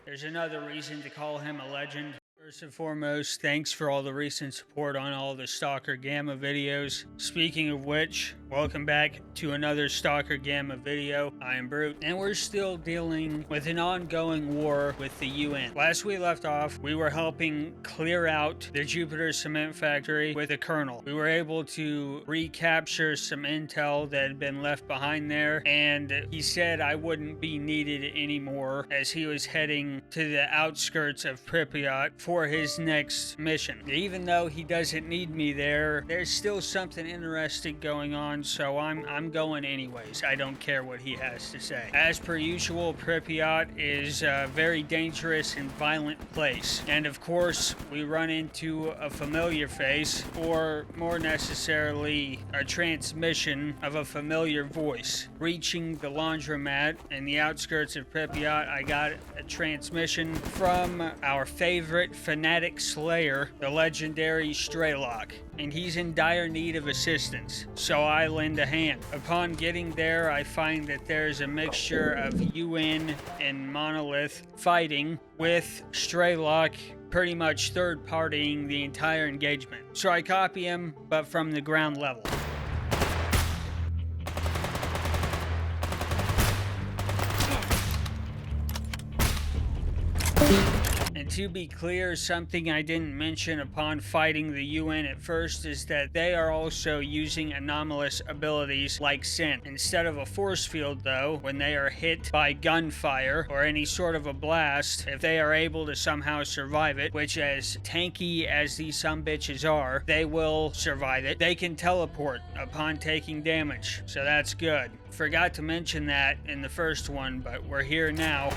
There's another reason to call him a legend. First and foremost, thanks for all the recent support on all the Stalker Gamma videos. Speaking of which, welcome back to another Stalker Gamma video. I am Brute, and we're still dealing with an ongoing war with the UN. Last we left off, we were helping clear out the Jupiter cement factory with a colonel. We were able to recapture some intel that had been left behind there, and he said I wouldn't be needed anymore as he was heading to the outskirts of Pripyat for his next mission. Even though he doesn't need me there, there's still something interesting going on, so I'm going anyways. I don't care what he has to say. As per usual, Pripyat is a very dangerous and violent place. And of course, we run into a familiar face, or more necessarily, a transmission of a familiar voice. Reaching the laundromat in the outskirts of Pripyat, I got a transmission from our favorite fanatic slayer, the legendary S.T.A.L.K.E.R, and he's in dire need of assistance, so I lend a hand. Upon getting there, I find that there's a mixture of UN and Monolith fighting, with S.T.A.L.K.E.R pretty much third-partying the entire engagement. So I copy him, but from the ground level. And to be clear, something I didn't mention upon fighting the UN at first is that they are also using anomalous abilities like Sin. Instead of a force field though, when they are hit by gunfire or any sort of a blast, if they are able to somehow survive it, which as tanky as these sumbitches are, they will survive it, they can teleport upon taking damage. So that's good. Forgot to mention that in the first one, but we're here now.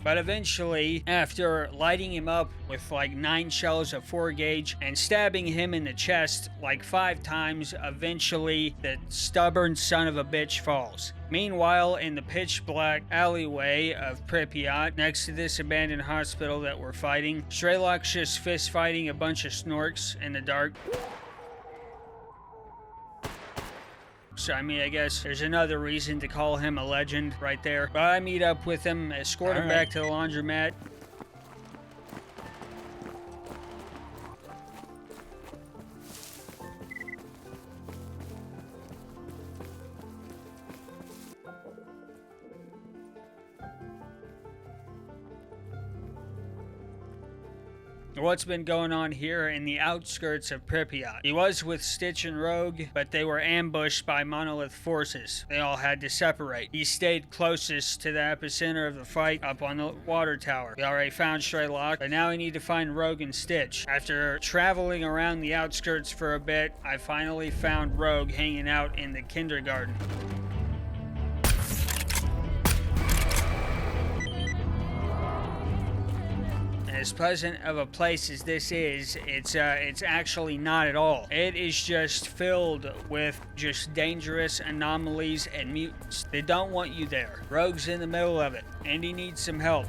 But eventually, after lighting him up with like 9 shells of 4 gauge and stabbing him in the chest like 5 times, eventually the stubborn son of a bitch falls. Meanwhile, in the pitch black alleyway of Pripyat, next to this abandoned hospital that we're fighting, S.T.A.L.K.E.'s just fist fighting a bunch of snorks in the dark. So, I mean, I guess there's another reason to call him a legend right there. But I meet up with him, escort him back to the laundromat. What's been going on here in the outskirts of Pripyat? He was with Stitch and Rogue, but they were ambushed by Monolith forces. They all had to separate. He stayed closest to the epicenter of the fight up on the water tower. We already found S.T.A.L.K.E.R, but now we need to find Rogue and Stitch. After traveling around the outskirts for a bit, I finally found Rogue hanging out in the kindergarten. As pleasant of a place as this is, it's actually not at all. It is just filled with just dangerous anomalies and mutants. They don't want you there. Rogue's in the middle of it, and he needs some help.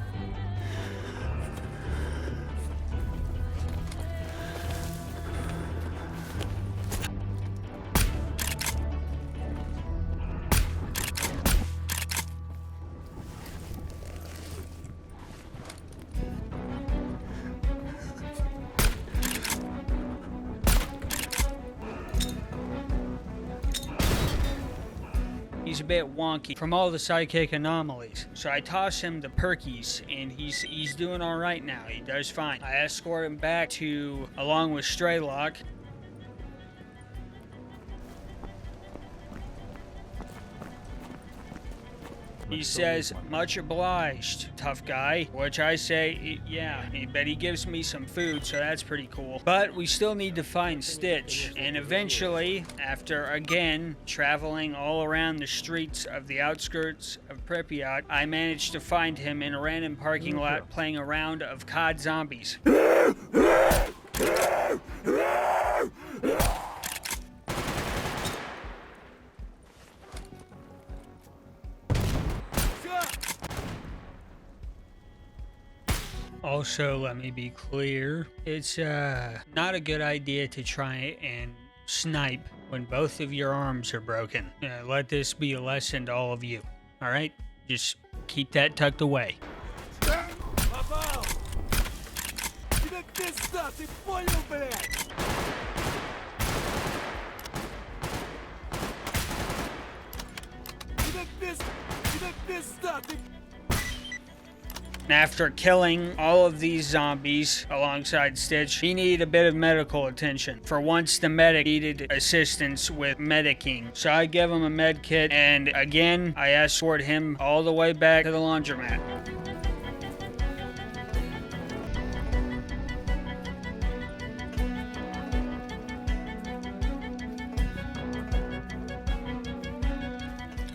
He's a bit wonky from all the psychic anomalies. So I toss him the perkies, and he's doing all right now. He does fine. I escort him back to, along with S.T.A.L.K.E.R. He says, "Much obliged, tough guy," which I say, yeah, but he gives me some food, so that's pretty cool. But we still need to find Stitch, and eventually, after again traveling all around the streets of the outskirts of Pripyat, I managed to find him in a random parking lot playing a round of COD Zombies. Also, let me be clear, it's not a good idea to try and snipe when both of your arms are broken. Let this be a lesson to all of you. All right? Just keep that tucked away. Попал! Тебе пизда, ты понял, блядь? Тебе пизда, ты... After killing all of these zombies alongside Stitch, he needed a bit of medical attention. For once, the medic needed assistance with medicing. So I give him a med kit, and again, I escort him all the way back to the laundromat.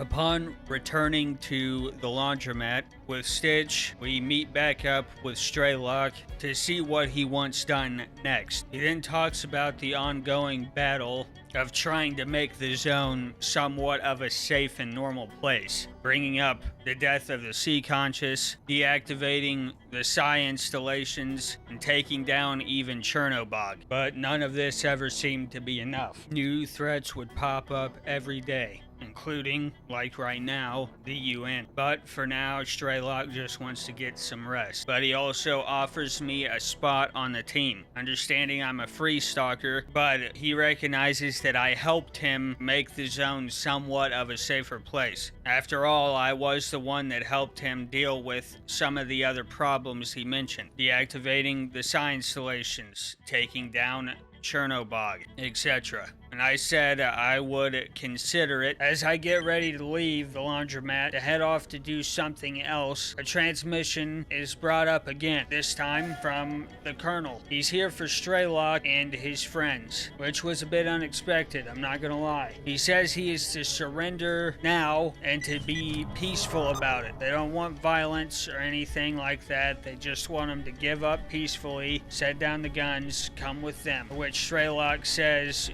Upon returning to the laundromat with Stitch, we meet back up with S.T.A.L.K.E.R to see what he wants done next. He then talks about the ongoing battle of trying to make the zone somewhat of a safe and normal place, bringing up the death of the Sea Conscious, deactivating the S.T.A.L.K.E.R installations, and taking down even Chernobyl. But none of this ever seemed to be enough. New threats would pop up every day, including, like right now, the UN. But for now, S.T.A.L.K.E.R just wants to get some rest. But he also offers me a spot on the team, understanding I'm a free stalker, but he recognizes that I helped him make the zone somewhat of a safer place. After all, I was the one that helped him deal with some of the other problems he mentioned, deactivating the S.T.A.L.K.E.R installations, taking down Chernobyl, etc. And I said I would consider it. As I get ready to leave the laundromat to head off to do something else, a transmission is brought up again, this time from the Colonel. He's here for S.T.A.L.K.E.R and his friends, which was a bit unexpected, I'm not gonna lie. He says he is to surrender now and to be peaceful about it. They don't want violence or anything like that. They just want him to give up peacefully, set down the guns, come with them. Which S.T.A.L.K.E.R says,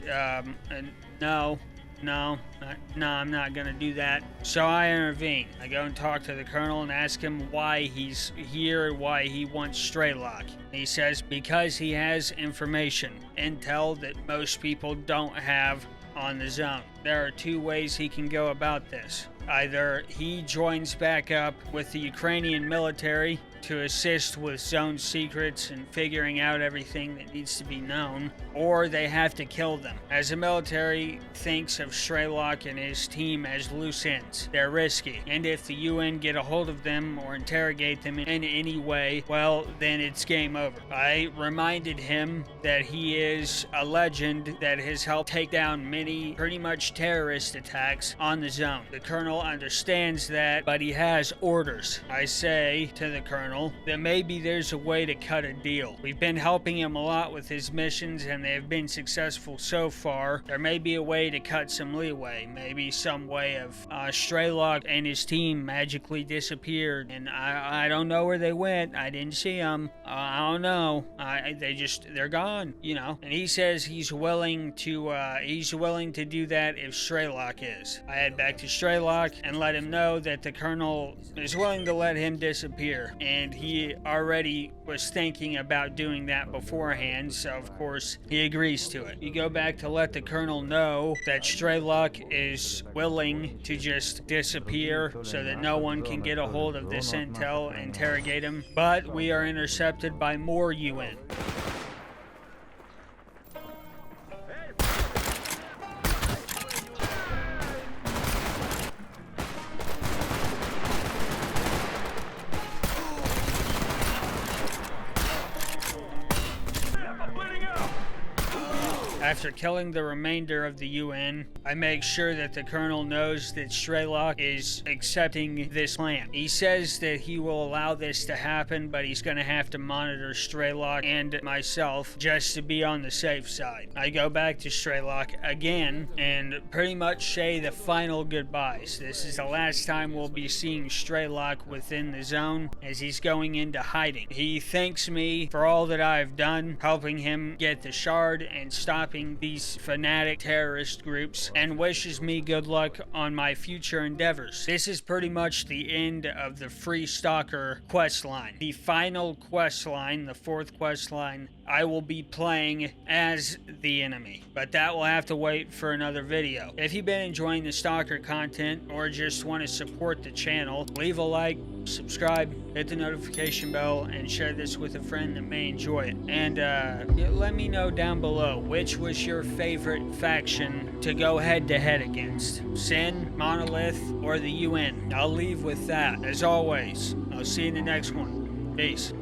no, I'm not gonna do that. So I intervene. I go and talk to the Colonel and ask him why he's here, why he wants S.T.A.L.K.E.R. He says because he has information, intel that most people don't have on the zone. There are two ways he can go about this. Either he joins back up with the Ukrainian military to assist with zone secrets and figuring out everything that needs to be known, or they have to kill them. As the military thinks of S.T.A.L.K.E.R and his team as loose ends, they're risky, and if the UN get a hold of them or interrogate them in any way, well, then it's game over. I reminded him that he is a legend that has helped take down many pretty much terrorist attacks on the zone. The Colonel understands that, but he has orders. I say to the Colonel that maybe there's a way to cut a deal. We've been helping him a lot with his missions and they have been successful so far. There may be a way to cut some leeway. Maybe some way of S.T.A.L.K.E.R and his team magically disappeared and I don't know where they went. I didn't see them. I don't know. They're gone, you know. And he says he's willing to do that if S.T.A.L.K.E.R is. I head back to S.T.A.L.K.E.R and let him know that the Colonel is willing to let him disappear. And he already was thinking about doing that beforehand, so of course he agrees to it. You go back to let the Colonel know that S.T.A.L.K.E.R is willing to just disappear so that no one can get a hold of this intel and interrogate him, but we are intercepted by more UN. After killing the remainder of the UN, I make sure that the Colonel knows that S.T.A.L.K.E.R is accepting this plan. He says that he will allow this to happen, but he's going to have to monitor S.T.A.L.K.E.R and myself just to be on the safe side. I go back to S.T.A.L.K.E.R again and pretty much say the final goodbyes. This is the last time we'll be seeing S.T.A.L.K.E.R within the zone as he's going into hiding. He thanks me for all that I've done, helping him get the shard and stopping fighting these fanatic terrorist groups and wishes me good luck on my future endeavors. This is pretty much the end of the Free Stalker quest line. The final quest line, the fourth quest line, I will be playing as the enemy, but that will have to wait for another video. If you've been enjoying the Stalker content or just want to support the channel, leave a like, subscribe, hit the notification bell, and share this with a friend that may enjoy it. And let me know down below which was your favorite faction to go head-to-head against. Sin, Monolith, or the UN. I'll leave with that. As always, I'll see you in the next one. Peace.